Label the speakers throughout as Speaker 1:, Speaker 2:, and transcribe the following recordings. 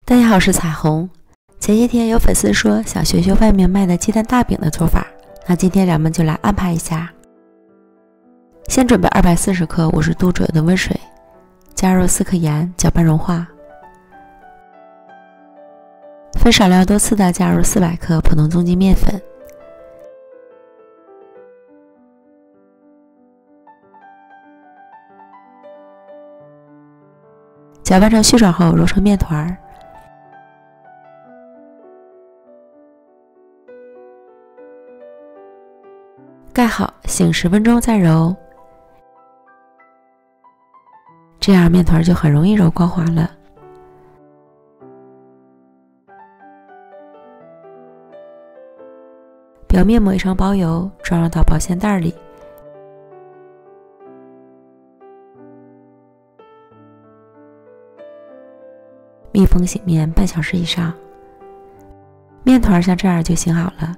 Speaker 1: 大家好，我是彩虹。前些天有粉丝说想学学外面卖的鸡蛋大饼的做法，那今天咱们就来安排一下。先准备240克50度左右的温水，加入4克盐，搅拌融化。分少量多次的加入400克普通中筋面粉。搅拌成絮状后揉成面团，盖好，醒10分钟再揉，这样面团就很容易揉光滑了。表面抹一层薄油，装入到保鲜袋里。密封醒面半小时以上，面团像这样就醒好了。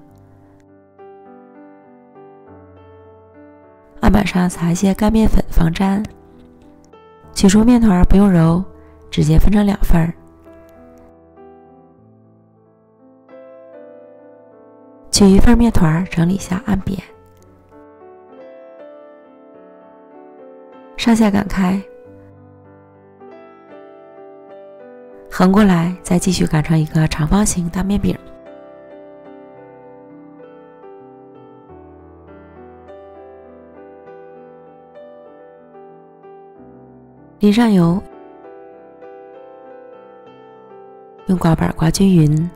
Speaker 1: 案板上撒一些干面粉防粘。取出面团不用揉，直接分成2份。取一份面团，整理下按扁，上下擀开，横过来，再继续擀成一个长方形大面饼。淋上油，用刮板刮均匀，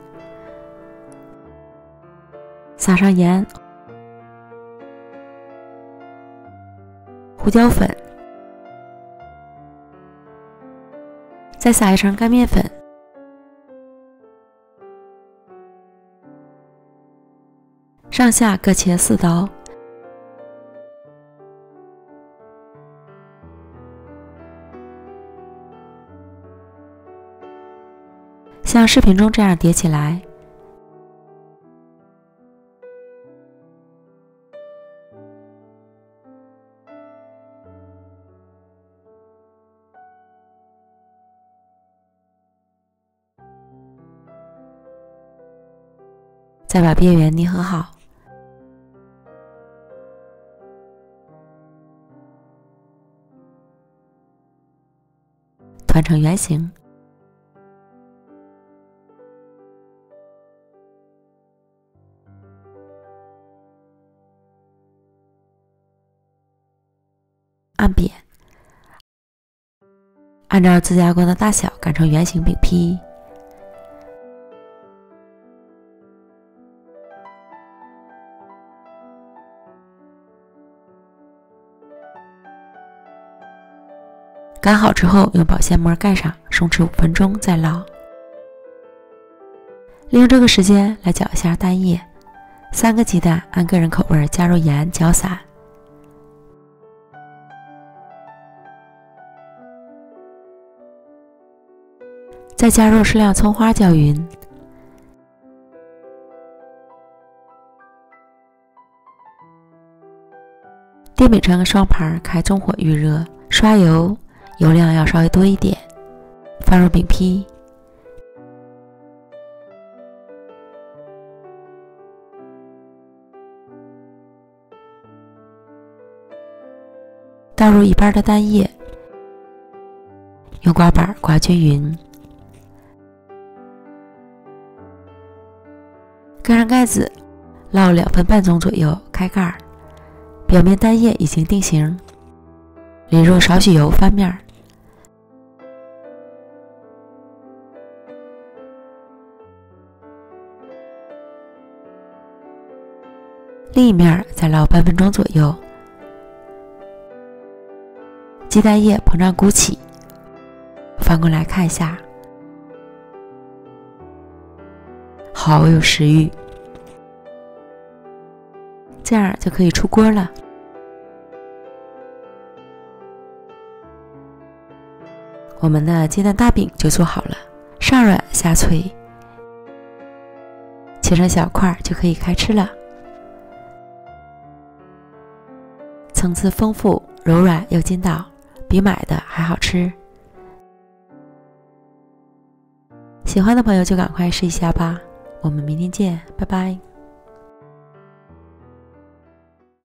Speaker 1: 撒上盐、胡椒粉，再撒一层干面粉，上下各切4刀。像视频中这样叠起来，再把边缘捏合好，团成圆形。按扁，按照自家锅的大小擀成圆形饼坯。擀好之后，用保鲜膜盖上，松弛5分钟再捞。利用这个时间来搅一下蛋液，3个鸡蛋按个人口味加入盐搅散。再加入适量葱花搅匀，电饼成双盘，开中火预热，刷油，油量要稍微多一点，放入饼坯，倒入1半的蛋液，用刮板刮均匀。盖上盖子，烙2分半钟左右，开盖，表面蛋液已经定型，淋入少许油翻面，另一面再烙半分钟左右。鸡蛋液膨胀鼓起，翻过来看一下，好有食欲，这样就可以出锅了。我们的鸡蛋大饼就做好了，上软下脆，切成小块就可以开吃了。层次丰富，柔软又筋道，比买的还好吃。喜欢的朋友就赶快试一下吧。我们明天见，拜拜。